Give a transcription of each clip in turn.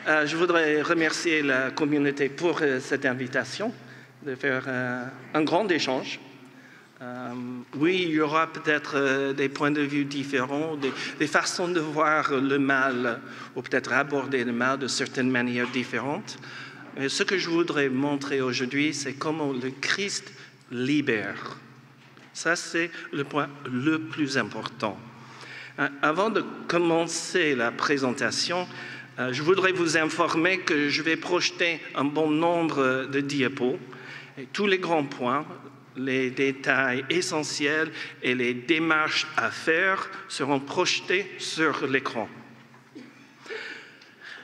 Je voudrais remercier la communauté pour cette invitation, de faire un grand échange. Oui, il y aura peut-être des points de vue différents, des façons de voir le mal, ou peut-être aborder le mal de certaines manières différentes. Mais ce que je voudrais montrer aujourd'hui, c'est comment le Christ libère. Ça, c'est le point le plus important. Avant de commencer la présentation, je voudrais vous informer que je vais projeter un bon nombre de diapos. Et tous les grands points, les détails essentiels et les démarches à faire seront projetés sur l'écran.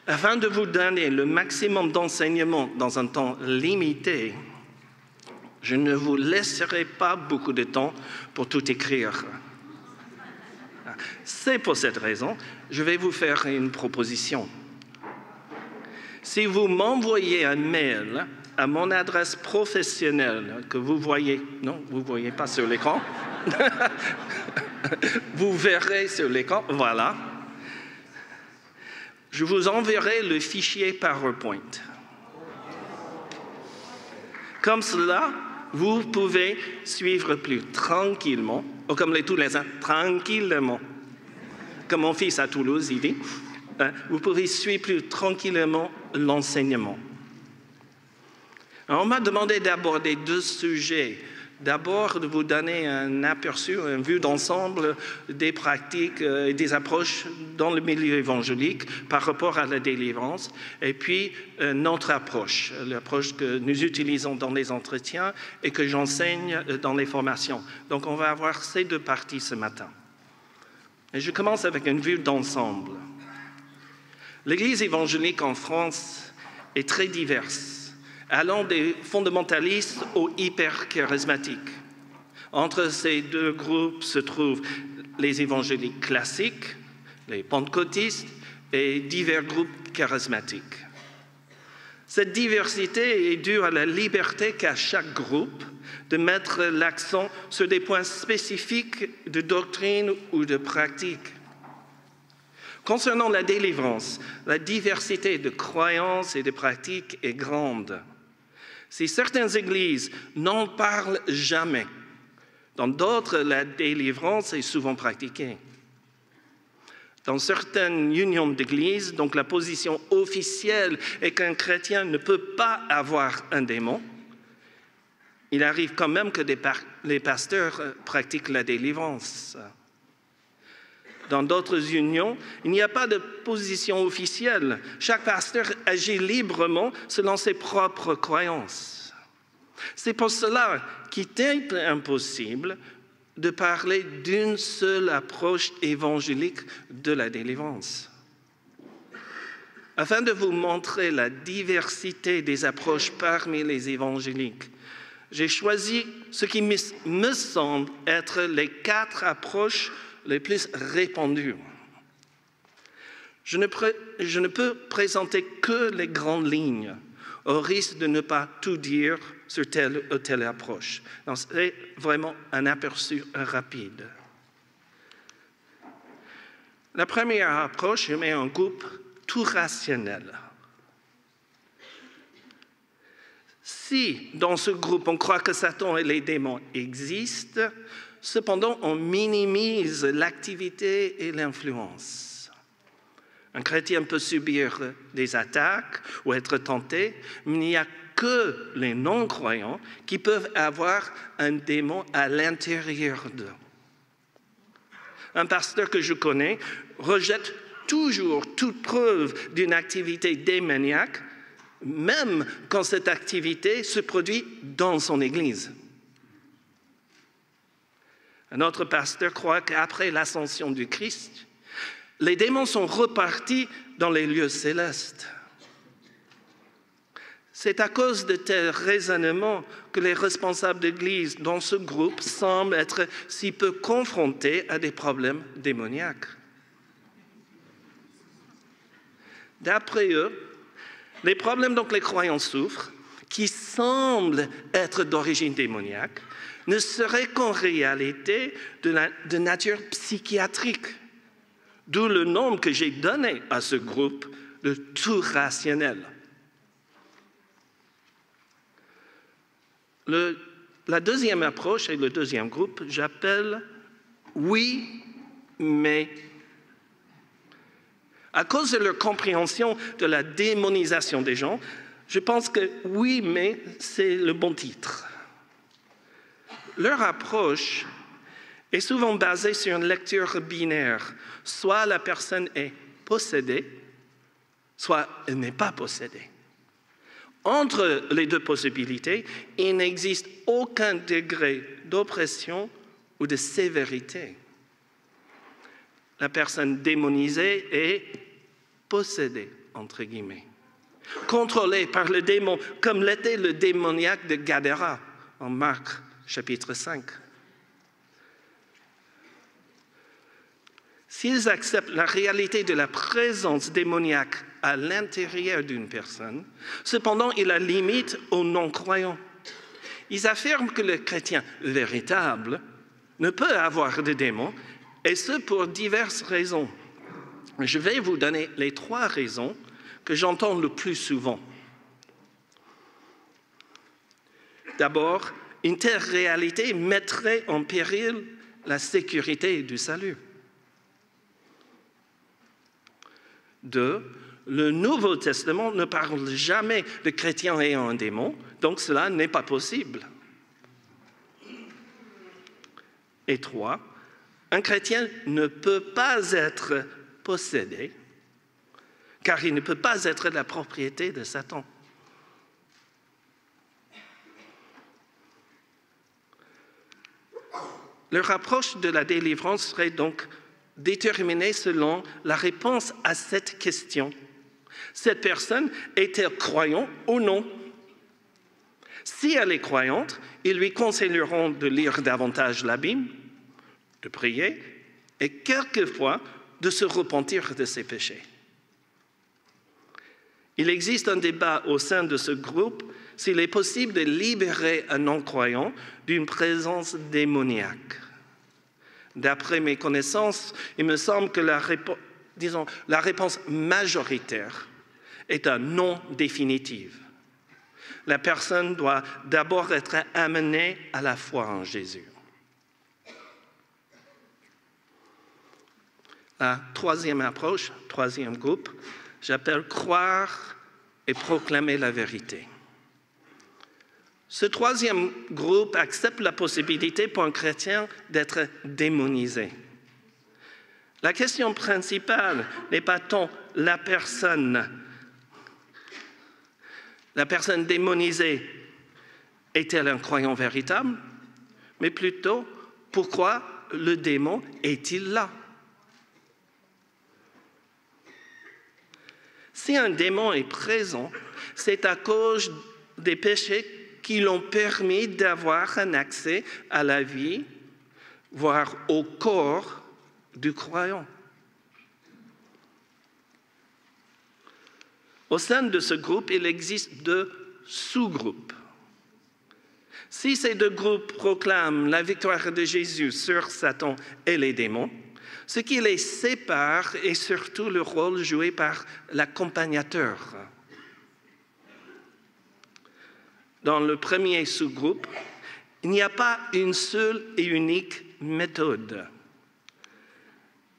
Afin de vous donner le maximum d'enseignements dans un temps limité, je ne vous laisserai pas beaucoup de temps pour tout écrire. C'est pour cette raison, je vais vous faire une proposition. Si vous m'envoyez un mail à mon adresse professionnelle que vous voyez, non, vous ne voyez pas sur l'écran, vous verrez sur l'écran, voilà. Je vous enverrai le fichier PowerPoint. Comme cela, vous pouvez suivre plus tranquillement, ou comme tous les uns, tranquillement. Comme mon fils à Toulouse, il dit, vous pouvez suivre plus tranquillement l'enseignement. On m'a demandé d'aborder deux sujets. D'abord, de vous donner un aperçu, une vue d'ensemble des pratiques et des approches dans le milieu évangélique par rapport à la délivrance. Et puis, notre approche, l'approche que nous utilisons dans les entretiens et que j'enseigne dans les formations. Donc, on va avoir ces deux parties ce matin. Et je commence avec une vue d'ensemble. L'Église évangélique en France est très diverse, allant des fondamentalistes aux hyper-charismatiques. Entre ces deux groupes se trouvent les évangéliques classiques, les pentecôtistes et divers groupes charismatiques. Cette diversité est due à la liberté qu'a chaque groupe de mettre l'accent sur des points spécifiques de doctrine ou de pratique. Concernant la délivrance, la diversité de croyances et de pratiques est grande. Si certaines églises n'en parlent jamais, dans d'autres, la délivrance est souvent pratiquée. Dans certaines unions d'églises, donc la position officielle est qu'un chrétien ne peut pas avoir un démon. Il arrive quand même que les pasteurs pratiquent la délivrance. Dans d'autres unions, il n'y a pas de position officielle. Chaque pasteur agit librement selon ses propres croyances. C'est pour cela qu'il est impossible de parler d'une seule approche évangélique de la délivrance. Afin de vous montrer la diversité des approches parmi les évangéliques, j'ai choisi ce qui me semble être les 4 approches les plus répandues. Je ne peux présenter que les grandes lignes, au risque de ne pas tout dire sur telle ou telle approche. C'est vraiment un aperçu rapide. La première approche, je mets un groupe tout rationnel. Si, dans ce groupe, on croit que Satan et les démons existent, cependant, on minimise l'activité et l'influence. Un chrétien peut subir des attaques ou être tenté, mais il n'y a que les non-croyants qui peuvent avoir un démon à l'intérieur d'eux. Un pasteur que je connais rejette toujours toute preuve d'une activité démoniaque, même quand cette activité se produit dans son église. Un autre pasteur croit qu'après l'ascension du Christ, les démons sont repartis dans les lieux célestes. C'est à cause de tels raisonnements que les responsables d'église dans ce groupe semblent être si peu confrontés à des problèmes démoniaques. D'après eux, les problèmes dont les croyants souffrent, qui semblent être d'origine démoniaque, ne seraient qu'en réalité de nature psychiatrique, d'où le nom que j'ai donné à ce groupe le tout rationnel. La deuxième approche et le deuxième groupe, j'appelle oui, mais. À cause de leur compréhension de la démonisation des gens, je pense que oui, mais c'est le bon titre. Leur approche est souvent basée sur une lecture binaire. Soit la personne est possédée, soit elle n'est pas possédée. Entre les deux possibilités, il n'existe aucun degré d'oppression ou de sévérité. La personne démonisée est possédée, entre guillemets, contrôlée par le démon, comme l'était le démoniaque de Gadara en Marc, chapitre 5. S'ils acceptent la réalité de la présence démoniaque à l'intérieur d'une personne, cependant, ils la limitent aux non-croyants. Ils affirment que le chrétien véritable ne peut avoir de démons, et ce pour diverses raisons. Je vais vous donner les 3 raisons que j'entends le plus souvent. D'abord, une telle réalité mettrait en péril la sécurité du salut. 2, le Nouveau Testament ne parle jamais de chrétiens ayant un démon, donc cela n'est pas possible. Et 3, un chrétien ne peut pas être possédé, car il ne peut pas être la propriété de Satan. Leur approche de la délivrance serait donc déterminée selon la réponse à cette question. Cette personne est-elle croyante ou non? Si elle est croyante, ils lui conseilleront de lire davantage la Bible, de prier et quelquefois de se repentir de ses péchés. Il existe un débat au sein de ce groupe s'il est possible de libérer un non-croyant d'une présence démoniaque. D'après mes connaissances, il me semble que la réponse majoritaire est un non définitive. La personne doit d'abord être amenée à la foi en Jésus. La troisième approche, troisième groupe, j'appelle croire et proclamer la vérité. Ce troisième groupe accepte la possibilité pour un chrétien d'être démonisé. La question principale n'est pas tant la personne démonisée est-elle un croyant véritable, mais plutôt pourquoi le démon est-il là? Si un démon est présent, c'est à cause des péchés qui l'ont permis d'avoir un accès à la vie, voire au corps du croyant. Au sein de ce groupe, il existe 2 sous-groupes. Si ces 2 groupes proclament la victoire de Jésus sur Satan et les démons, ce qui les sépare est surtout le rôle joué par l'accompagnateur. Dans le premier sous-groupe, il n'y a pas une seule et unique méthode.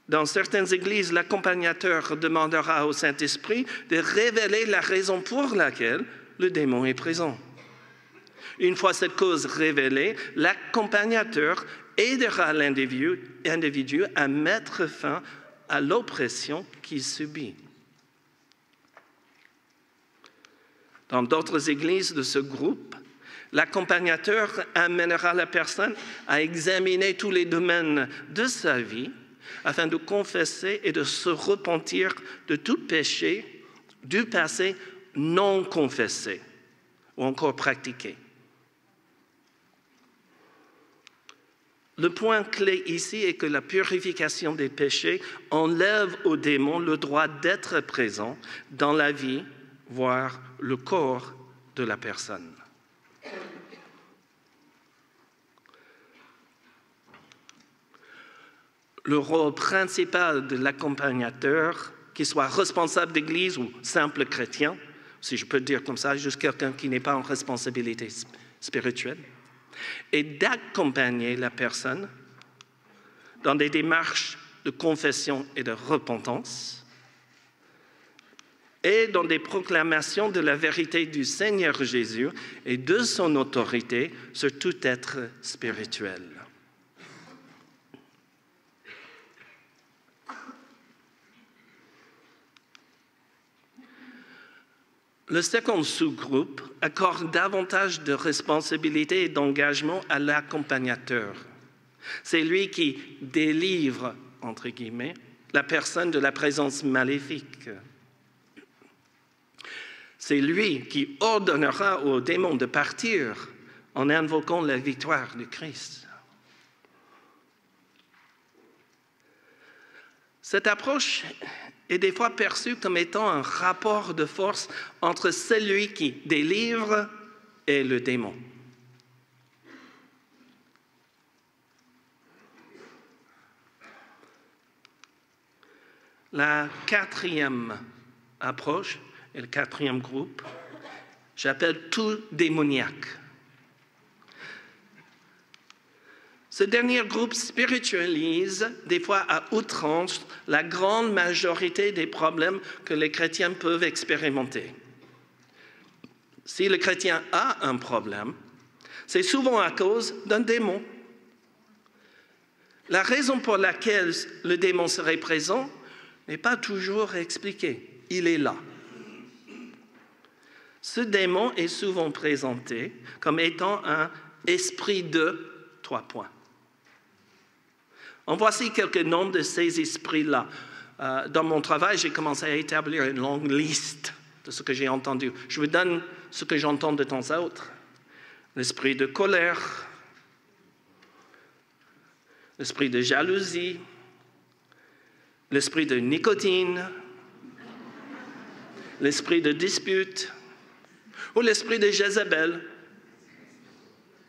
Dans certaines églises, l'accompagnateur demandera au Saint-Esprit de révéler la raison pour laquelle le démon est présent. Une fois cette cause révélée, l'accompagnateur aidera l'individu à mettre fin à l'oppression qu'il subit. Dans d'autres églises de ce groupe, l'accompagnateur amènera la personne à examiner tous les domaines de sa vie afin de confesser et de se repentir de tout péché du passé non confessé ou encore pratiqué. Le point clé ici est que la purification des péchés enlève au démon le droit d'être présent dans la vie, voire le corps de la personne. Le rôle principal de l'accompagnateur, qu'il soit responsable d'église ou simple chrétien, si je peux dire comme ça, juste quelqu'un qui n'est pas en responsabilité spirituelle, et d'accompagner la personne dans des démarches de confession et de repentance et dans des proclamations de la vérité du Seigneur Jésus et de son autorité sur tout être spirituel. Le second sous-groupe accorde davantage de responsabilité et d'engagement à l'accompagnateur. C'est lui qui délivre, entre guillemets, la personne de la présence maléfique. C'est lui qui ordonnera aux démons de partir en invoquant la victoire du Christ. Cette approche est des fois perçue comme étant un rapport de force entre celui qui délivre et le démon. La quatrième approche et le quatrième groupe, j'appelle tout démoniaque. Ce dernier groupe spiritualise, des fois à outrance, la grande majorité des problèmes que les chrétiens peuvent expérimenter. Si le chrétien a un problème, c'est souvent à cause d'un démon. La raison pour laquelle le démon serait présent n'est pas toujours expliquée. Il est là. Ce démon est souvent présenté comme étant un esprit de 3 points. En voici quelques noms de ces esprits-là. Dans mon travail, j'ai commencé à établir une longue liste de ce que j'ai entendu. Je vous donne ce que j'entends de temps à autre. L'esprit de colère, l'esprit de jalousie, l'esprit de nicotine, l'esprit de dispute, ou l'esprit de Jézabel.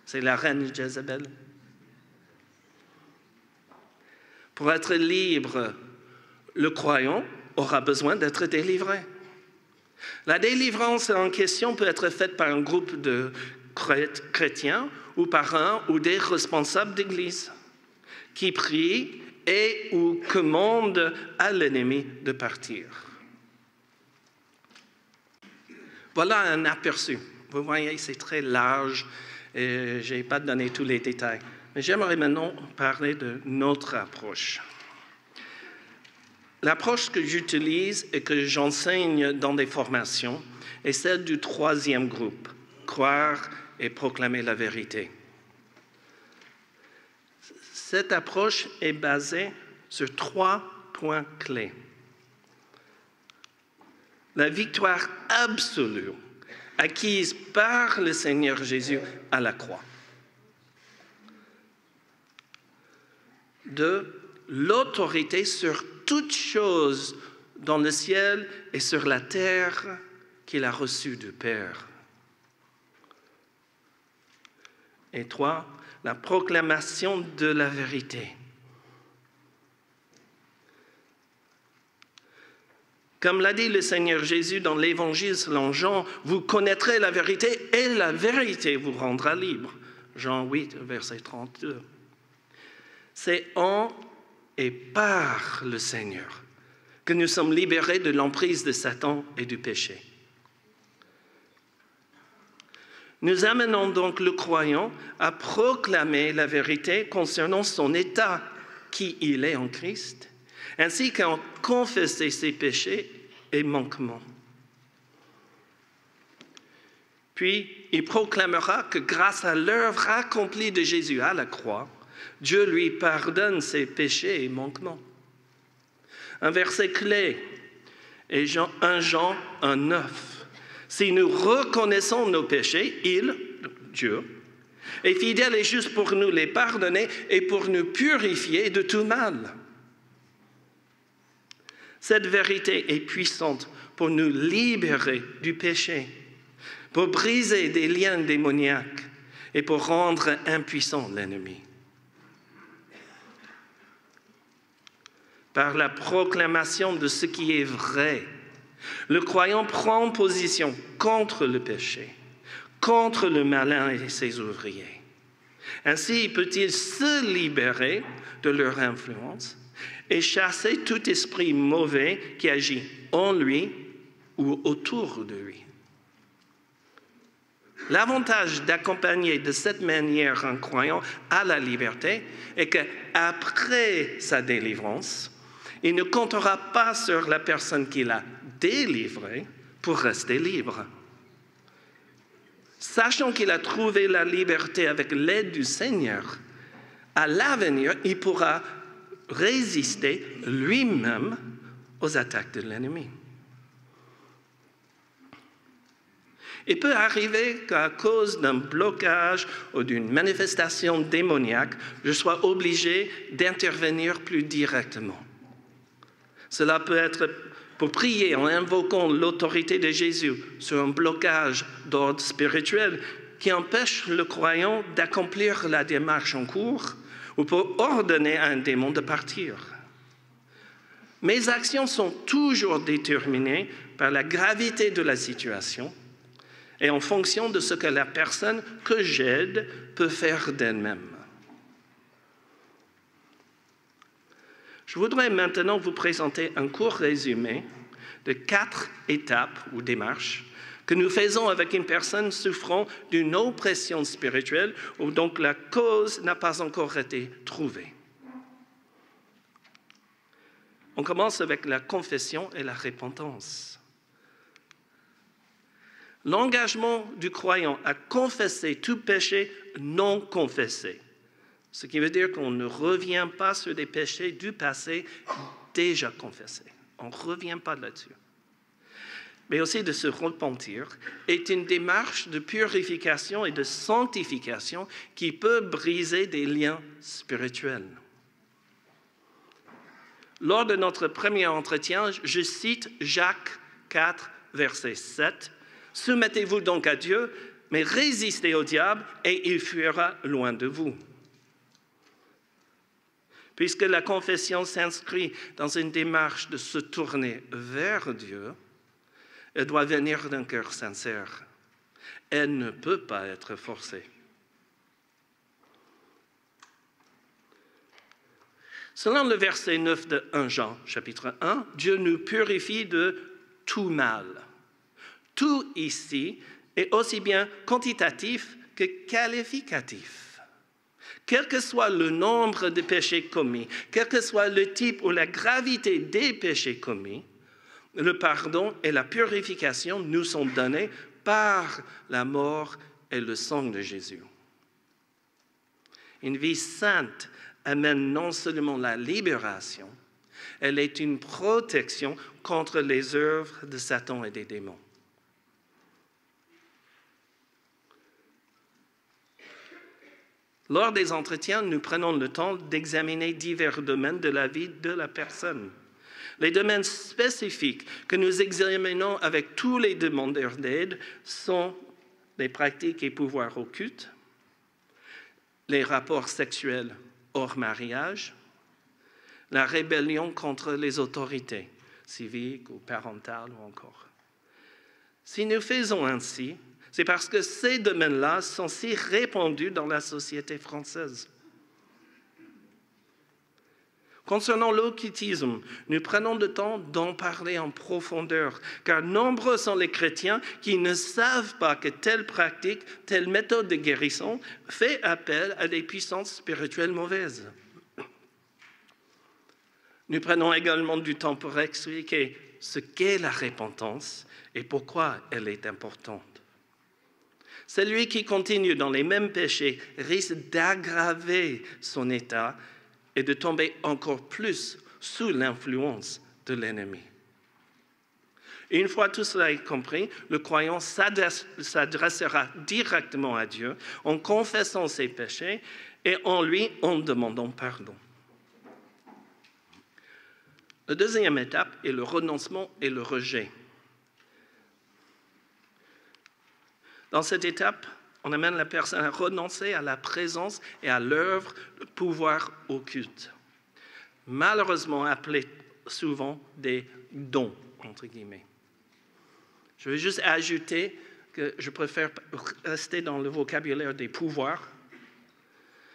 C'est la reine Jézabel. Pour être libre, le croyant aura besoin d'être délivré. La délivrance en question peut être faite par un groupe de chrétiens ou par un ou des responsables d'église qui prient et ou commandent à l'ennemi de partir. Voilà un aperçu. Vous voyez, c'est très large et je n'ai pas donné tous les détails. Mais j'aimerais maintenant parler de notre approche. L'approche que j'utilise et que j'enseigne dans des formations est celle du troisième groupe, croire et proclamer la vérité. Cette approche est basée sur 3 points clés. La victoire absolue acquise par le Seigneur Jésus à la croix. 2, l'autorité sur toute chose dans le ciel et sur la terre qu'il a reçue du Père. Et 3, la proclamation de la vérité. Comme l'a dit le Seigneur Jésus dans l'Évangile selon Jean, vous connaîtrez la vérité et la vérité vous rendra libre. Jean 8, verset 32. C'est en et par le Seigneur que nous sommes libérés de l'emprise de Satan et du péché. Nous amenons donc le croyant à proclamer la vérité concernant son état, qui il est en Christ, ainsi qu'à confesser ses péchés et manquements. Puis, il proclamera que grâce à l'œuvre accomplie de Jésus à la croix, Dieu lui pardonne ses péchés et manquements. Un verset clé est 1 Jean 1,9. Si nous reconnaissons nos péchés, Dieu, est fidèle et juste pour nous les pardonner et pour nous purifier de tout mal. Cette vérité est puissante pour nous libérer du péché, pour briser des liens démoniaques et pour rendre impuissant l'ennemi. par la proclamation de ce qui est vrai. Le croyant prend position contre le péché, contre le malin et ses ouvriers. Ainsi peut-il se libérer de leur influence et chasser tout esprit mauvais qui agit en lui ou autour de lui. L'avantage d'accompagner de cette manière un croyant à la liberté est qu'après sa délivrance, il ne comptera pas sur la personne qui l'a délivré pour rester libre. Sachant qu'il a trouvé la liberté avec l'aide du Seigneur, à l'avenir, il pourra résister lui-même aux attaques de l'ennemi. Il peut arriver qu'à cause d'un blocage ou d'une manifestation démoniaque, je sois obligé d'intervenir plus directement. Cela peut être pour prier en invoquant l'autorité de Jésus sur un blocage d'ordre spirituel qui empêche le croyant d'accomplir la démarche en cours ou pour ordonner à un démon de partir. Mes actions sont toujours déterminées par la gravité de la situation et en fonction de ce que la personne que j'aide peut faire d'elle-même. Je voudrais maintenant vous présenter un court résumé de 4 étapes ou démarches que nous faisons avec une personne souffrant d'une oppression spirituelle où donc la cause n'a pas encore été trouvée. On commence avec la confession et la repentance. L'engagement du croyant à confesser tout péché non confessé, ce qui veut dire qu'on ne revient pas sur des péchés du passé déjà confessés. On ne revient pas là-dessus. Mais aussi de se repentir est une démarche de purification et de sanctification qui peut briser des liens spirituels. Lors de notre premier entretien, je cite Jacques 4, verset 7. « Soumettez-vous donc à Dieu, mais résistez au diable et il fuira loin de vous. » Puisque la confession s'inscrit dans une démarche de se tourner vers Dieu, elle doit venir d'un cœur sincère. Elle ne peut pas être forcée. Selon le verset 9 de 1 Jean, chapitre 1, Dieu nous purifie de tout mal. Tout ici est aussi bien quantitatif que qualificatif. Quel que soit le nombre de péchés commis, quel que soit le type ou la gravité des péchés commis, le pardon et la purification nous sont donnés par la mort et le sang de Jésus. Une vie sainte amène non seulement la libération, elle est une protection contre les œuvres de Satan et des démons. Lors des entretiens, nous prenons le temps d'examiner divers domaines de la vie de la personne. Les domaines spécifiques que nous examinons avec tous les demandeurs d'aide sont les pratiques et pouvoirs occultes, les rapports sexuels hors mariage, la rébellion contre les autorités civiques ou parentales ou encore. Si nous faisons ainsi, c'est parce que ces domaines-là sont si répandus dans la société française. Concernant l'occultisme, nous prenons le temps d'en parler en profondeur, car nombreux sont les chrétiens qui ne savent pas que telle pratique, telle méthode de guérison fait appel à des puissances spirituelles mauvaises. Nous prenons également du temps pour expliquer ce qu'est la repentance et pourquoi elle est importante. Celui qui continue dans les mêmes péchés risque d'aggraver son état et de tomber encore plus sous l'influence de l'ennemi. Une fois tout cela est compris, le croyant s'adressera directement à Dieu en confessant ses péchés et en lui en demandant pardon. La deuxième étape est le renoncement et le rejet. Dans cette étape, on amène la personne à renoncer à la présence et à l'œuvre de pouvoir occulte. malheureusement appelés souvent des dons, entre guillemets. Je vais juste ajouter que je préfère rester dans le vocabulaire des pouvoirs,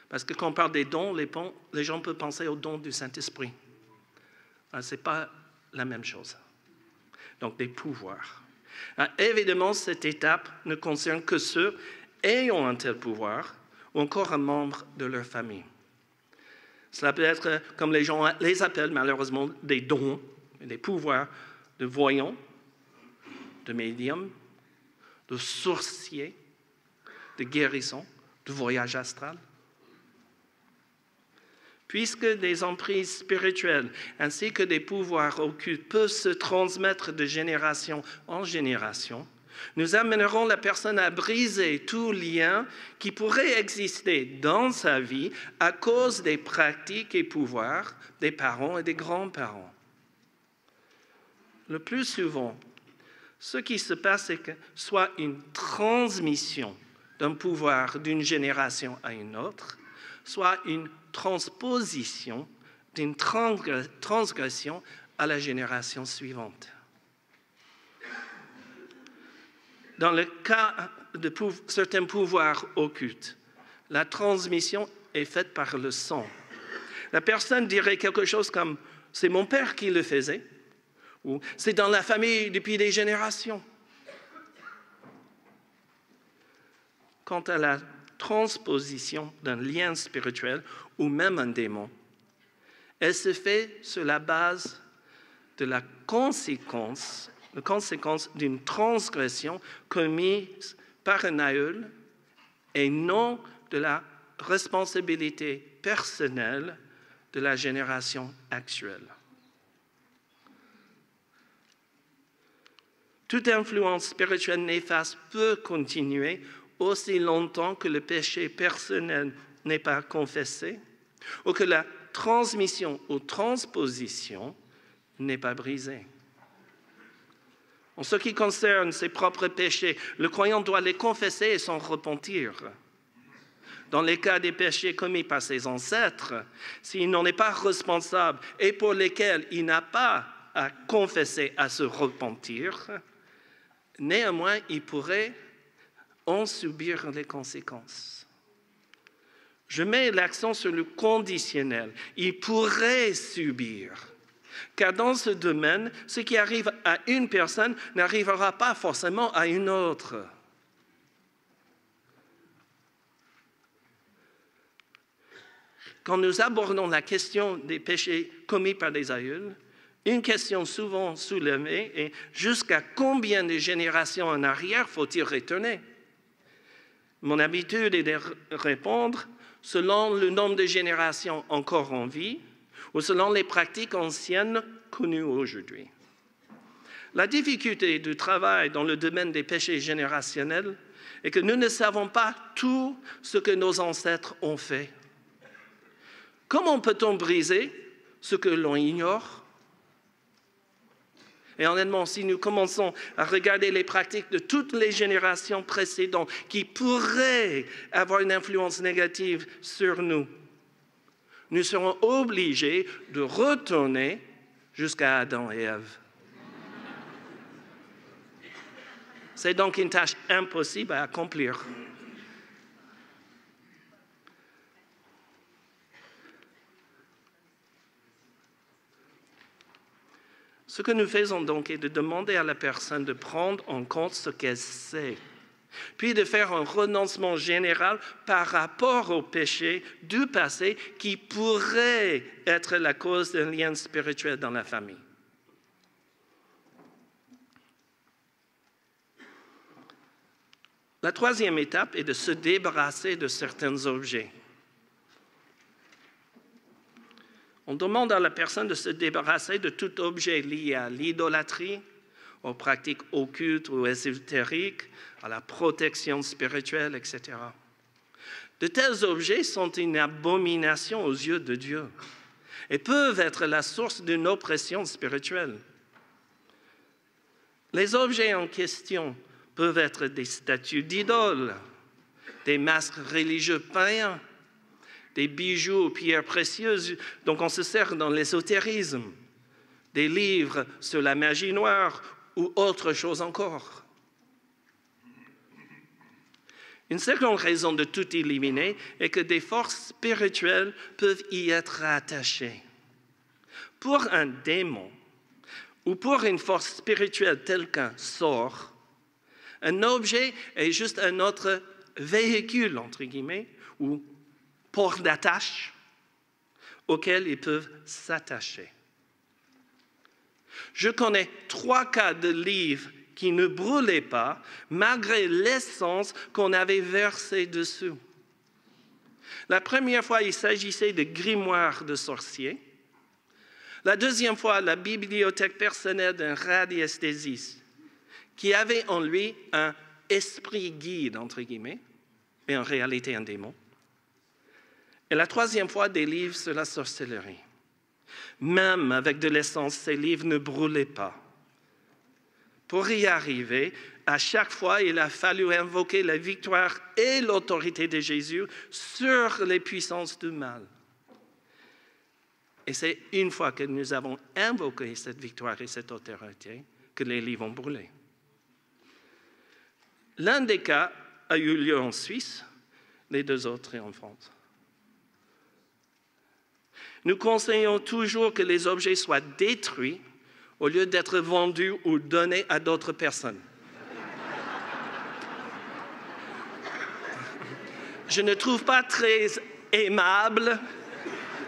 parce que quand on parle des dons, les gens peuvent penser aux dons du Saint-Esprit. Ce n'est pas la même chose. Donc, des pouvoirs. Évidemment, cette étape ne concerne que ceux ayant un tel pouvoir ou encore un membre de leur famille. Cela peut être, comme les gens les appellent malheureusement, des dons, des pouvoirs de voyants, de médiums, de sorciers, de guérissons, de voyage astral. Puisque des emprises spirituelles ainsi que des pouvoirs occultes peuvent se transmettre de génération en génération, nous amènerons la personne à briser tout lien qui pourrait exister dans sa vie à cause des pratiques et pouvoirs des parents et des grands-parents. Le plus souvent, ce qui se passe, c'est que soit une transmission d'un pouvoir d'une génération à une autre, soit une transposition d'une transgression à la génération suivante. Dans le cas de certains pouvoirs occultes, la transmission est faite par le sang. La personne dirait quelque chose comme « c'est mon père qui le faisait » ou « c'est dans la famille depuis des générations ». Quant à la transposition d'un lien spirituel ou même un démon, elle se fait sur la base de la conséquence d'une transgression commise par un aïeul et non de la responsabilité personnelle de la génération actuelle. Toute influence spirituelle néfaste peut continuer aussi longtemps que le péché personnel n'est pas confessé ou que la transmission ou transposition n'est pas brisée. En ce qui concerne ses propres péchés, le croyant doit les confesser et s'en repentir. Dans les cas des péchés commis par ses ancêtres, s'il n'en est pas responsable et pour lesquels il n'a pas à confesser, à se repentir, néanmoins, il pourrait en subir les conséquences. Je mets l'accent sur le conditionnel. Il pourrait subir. Car dans ce domaine, ce qui arrive à une personne n'arrivera pas forcément à une autre. Quand nous abordons la question des péchés commis par des aïeuls, une question souvent soulevée est jusqu'à combien de générations en arrière faut-il retourner? Mon habitude est de répondre selon le nombre de générations encore en vie ou selon les pratiques anciennes connues aujourd'hui. La difficulté du travail dans le domaine des péchés générationnels est que nous ne savons pas tout ce que nos ancêtres ont fait. Comment peut-on briser ce que l'on ignore? Et honnêtement, si nous commençons à regarder les pratiques de toutes les générations précédentes qui pourraient avoir une influence négative sur nous, nous serons obligés de retourner jusqu'à Adam et Ève. C'est donc une tâche impossible à accomplir. Ce que nous faisons donc est de demander à la personne de prendre en compte ce qu'elle sait, puis de faire un renoncement général par rapport au péché du passé qui pourrait être la cause d'un lien spirituel dans la famille. La troisième étape est de se débarrasser de certains objets. On demande à la personne de se débarrasser de tout objet lié à l'idolâtrie, aux pratiques occultes ou ésotériques, à la protection spirituelle, etc. De tels objets sont une abomination aux yeux de Dieu et peuvent être la source d'une oppression spirituelle. Les objets en question peuvent être des statues d'idoles, des masques religieux païens, des bijoux aux pierres précieuses, donc on se sert dans l'ésotérisme, des livres sur la magie noire ou autre chose encore. Une seconde raison de tout éliminer est que des forces spirituelles peuvent y être attachées. Pour un démon ou pour une force spirituelle telle qu'un sort, un objet est juste un autre véhicule, entre guillemets, ou port d'attache auquel ils peuvent s'attacher. Je connais 3 cas de livres qui ne brûlaient pas malgré l'essence qu'on avait versée dessous. La première fois, il s'agissait de grimoires de sorciers. La deuxième fois, la bibliothèque personnelle d'un radiesthésiste qui avait en lui un esprit guide, entre guillemets, et en réalité un démon. Et la troisième fois, des livres sur la sorcellerie. Même avec de l'essence, ces livres ne brûlaient pas. Pour y arriver, à chaque fois, il a fallu invoquer la victoire et l'autorité de Jésus sur les puissances du mal. Et c'est une fois que nous avons invoqué cette victoire et cette autorité que les livres ont brûlé. L'un des cas a eu lieu en Suisse, les 2 autres en France. Nous conseillons toujours que les objets soient détruits au lieu d'être vendus ou donnés à d'autres personnes. Je ne trouve pas très aimable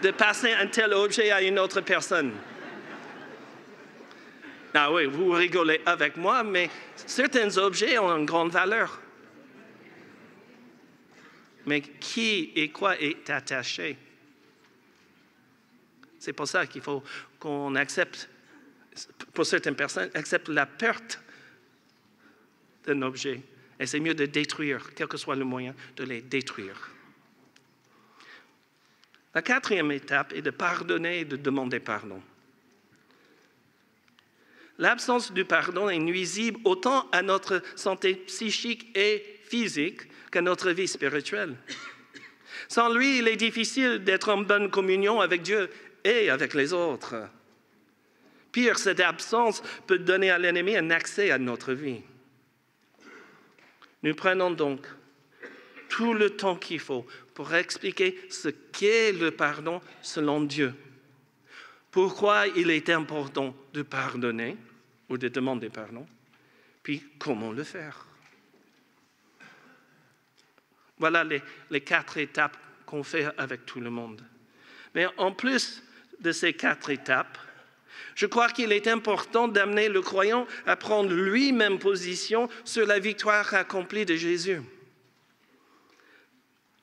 de passer un tel objet à une autre personne. Ah oui, vous rigolez avec moi, mais certains objets ont une grande valeur. Mais qui et quoi est attaché? C'est pour ça qu'il faut qu'on accepte, pour certaines personnes, accepte la perte d'un objet. Et c'est mieux de détruire, quel que soit le moyen, de les détruire. La 4e étape est de pardonner et de demander pardon. L'absence du pardon est nuisible autant à notre santé psychique et physique qu'à notre vie spirituelle. Sans lui, il est difficile d'être en bonne communion avec Dieu et avec les autres. Pire, cette absence peut donner à l'ennemi un accès à notre vie. Nous prenons donc tout le temps qu'il faut pour expliquer ce qu'est le pardon selon Dieu. Pourquoi il est important de pardonner ou de demander pardon, puis comment le faire. Voilà les 4 étapes qu'on fait avec tout le monde. Mais en plus de ces 4 étapes, je crois qu'il est important d'amener le croyant à prendre lui-même position sur la victoire accomplie de Jésus.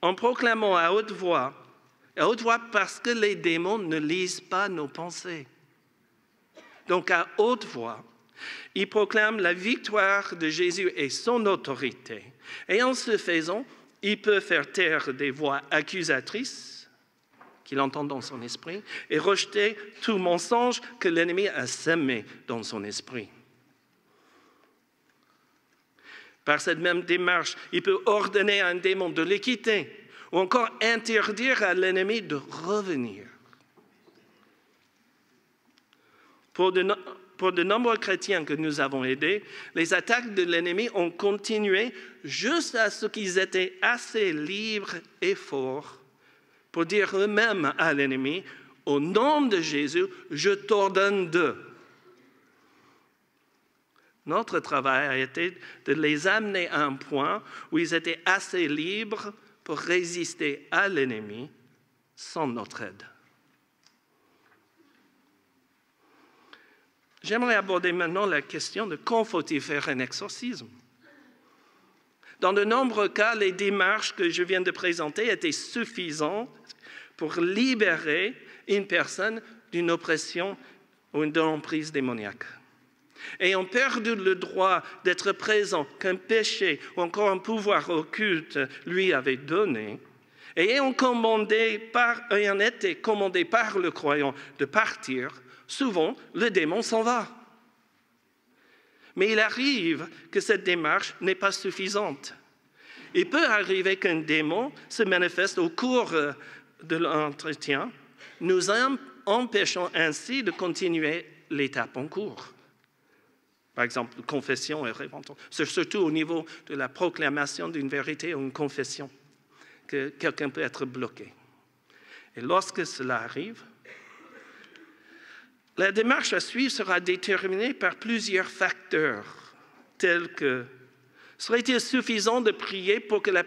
En proclamant à haute voix parce que les démons ne lisent pas nos pensées. Donc à haute voix, il proclame la victoire de Jésus et son autorité. Et en ce faisant, il peut faire taire des voix accusatrices qu'il entend dans son esprit et rejeter tout mensonge que l'ennemi a semé dans son esprit. Par cette même démarche, il peut ordonner à un démon de le quitter ou encore interdire à l'ennemi de revenir. Pour de nombreux chrétiens que nous avons aidés, les attaques de l'ennemi ont continué jusqu'à ce qu'ils étaient assez libres et forts pour dire eux-mêmes à l'ennemi, « Au nom de Jésus, je t'ordonne de... » Notre travail a été de les amener à un point où ils étaient assez libres pour résister à l'ennemi sans notre aide. J'aimerais aborder maintenant la question de quand faut-il faire un exorcisme. Dans de nombreux cas, les démarches que je viens de présenter étaient suffisantes pour libérer une personne d'une oppression ou d'une emprise démoniaque. Ayant perdu le droit d'être présent qu'un péché ou encore un pouvoir occulte lui avait donné, et ayant été commandé par le croyant de partir, souvent le démon s'en va. Mais il arrive que cette démarche n'est pas suffisante. Il peut arriver qu'un démon se manifeste au cours de l'entretien, nous empêchons ainsi de continuer l'étape en cours. Par exemple, confession et repentance. C'est surtout au niveau de la proclamation d'une vérité ou une confession que quelqu'un peut être bloqué. Et lorsque cela arrive, la démarche à suivre sera déterminée par plusieurs facteurs, tels que serait-il suffisant de prier pour la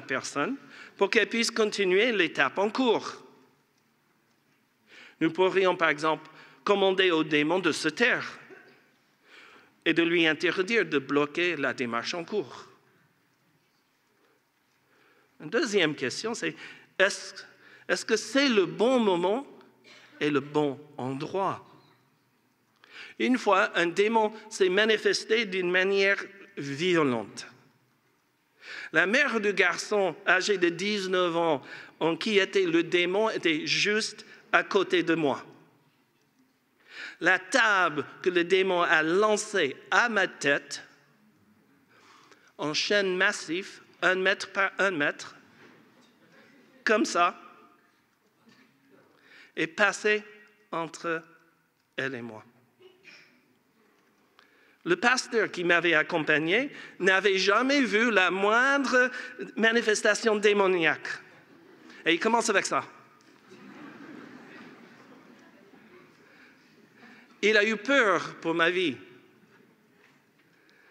personne pour qu'elle puisse continuer l'étape en cours? Nous pourrions, par exemple, commander au démon de se taire et de lui interdire de bloquer la démarche en cours. Une deuxième question, c'est est-ce que c'est le bon moment et le bon endroit? Une fois, un démon s'est manifesté d'une manière violente. La mère du garçon âgé de 19 ans en qui était le démon était juste à côté de moi. La table que le démon a lancée à ma tête, en chaîne massif, 1 mètre par 1 mètre, comme ça, est passée entre elle et moi. Le pasteur qui m'avait accompagné n'avait jamais vu la moindre manifestation démoniaque. Et il commence avec ça. Il a eu peur pour ma vie.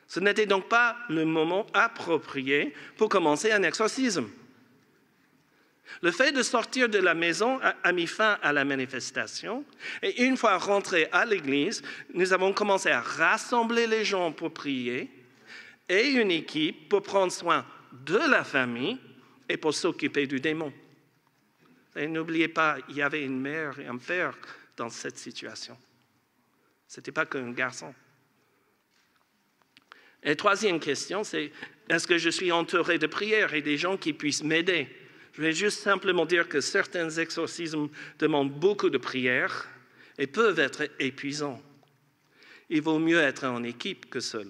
Ce n'était donc pas le moment approprié pour commencer un exorcisme. Le fait de sortir de la maison a mis fin à la manifestation. Et une fois rentrés à l'église, nous avons commencé à rassembler les gens pour prier et une équipe pour prendre soin de la famille et pour s'occuper du démon. Et n'oubliez pas, il y avait une mère et un père dans cette situation. Ce n'était pas qu'un garçon. Et troisième question, c'est est-ce que je suis entouré de prières et des gens qui puissent m'aider? Je vais juste simplement dire que certains exorcismes demandent beaucoup de prières et peuvent être épuisants. Il vaut mieux être en équipe que seul.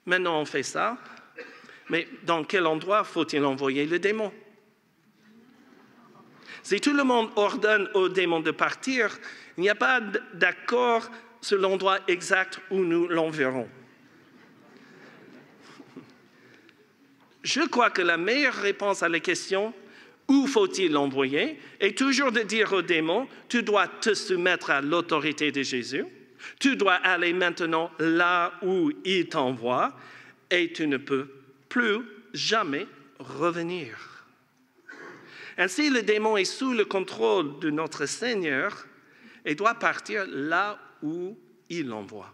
Maintenant, on fait ça, mais dans quel endroit faut-il envoyer le démon? Si tout le monde ordonne au démon de partir, il n'y a pas d'accord sur l'endroit exact où nous l'enverrons. Je crois que la meilleure réponse à la question « Où faut-il l'envoyer ?» est toujours de dire au démon « Tu dois te soumettre à l'autorité de Jésus, tu dois aller maintenant là où il t'envoie et tu ne peux plus jamais revenir. » Ainsi, le démon est sous le contrôle de notre Seigneur et doit partir là où il l'envoie.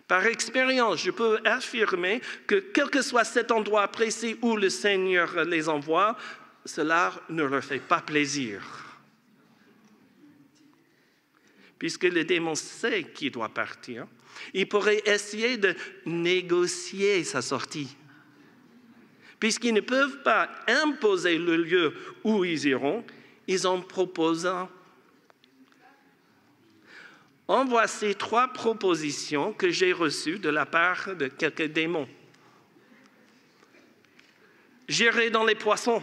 Par expérience, je peux affirmer que quel que soit cet endroit précis où le Seigneur les envoie, cela ne leur fait pas plaisir. Puisque le démon sait qu'il doit partir, il pourrait essayer de négocier sa sortie. Puisqu'ils ne peuvent pas imposer le lieu où ils iront, ils en proposent un. En voici 3 propositions que j'ai reçues de la part de quelques démons. J'irai dans les poissons.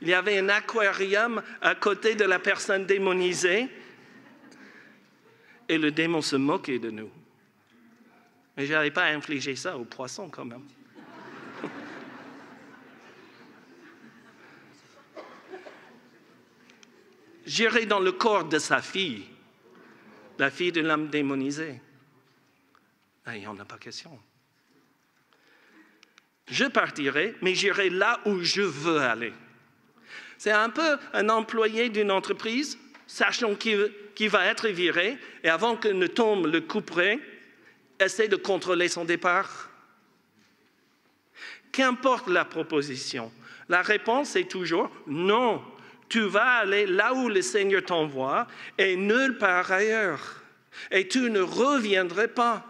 Il y avait un aquarium à côté de la personne démonisée et le démon se moquait de nous. Mais je n'avais pas infligé ça aux poissons quand même. J'irai dans le corps de sa fille, la fille de l'homme démonisé. Il n'y en a pas question. Je partirai, mais j'irai là où je veux aller. C'est un peu un employé d'une entreprise, sachant qu'il va être viré, et avant que ne tombe le couperet, essaie de contrôler son départ. Qu'importe la proposition, la réponse est toujours non. Tu vas aller là où le Seigneur t'envoie et nulle part ailleurs. Et tu ne reviendrais pas.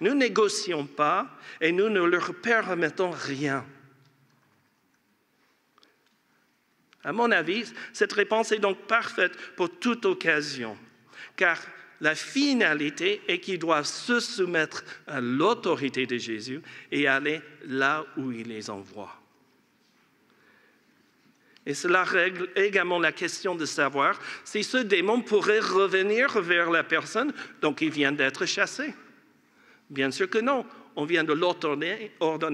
Nous ne négocions pas et nous ne leur permettons rien. À mon avis, cette réponse est donc parfaite pour toute occasion, car la finalité est qu'ils doivent se soumettre à l'autorité de Jésus et aller là où il les envoie. Et cela règle également la question de savoir si ce démon pourrait revenir vers la personne dont il vient d'être chassé. Bien sûr que non. On vient de l'ordonner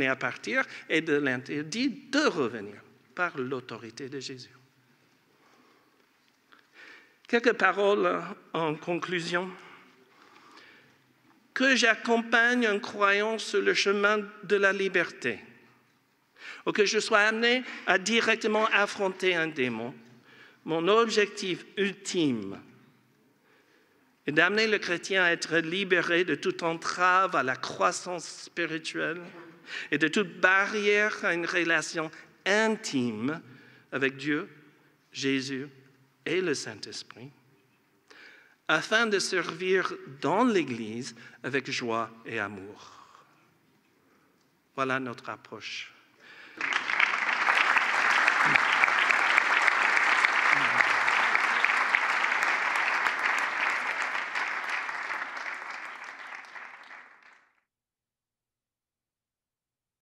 à partir et de l'interdire de revenir par l'autorité de Jésus. Quelques paroles en conclusion. Que j'accompagne un croyant sur le chemin de la liberté, ou que je sois amené à directement affronter un démon, mon objectif ultime est d'amener le chrétien à être libéré de toute entrave à la croissance spirituelle et de toute barrière à une relation intime avec Dieu, Jésus et le Saint-Esprit, afin de servir dans l'Église avec joie et amour. Voilà notre approche.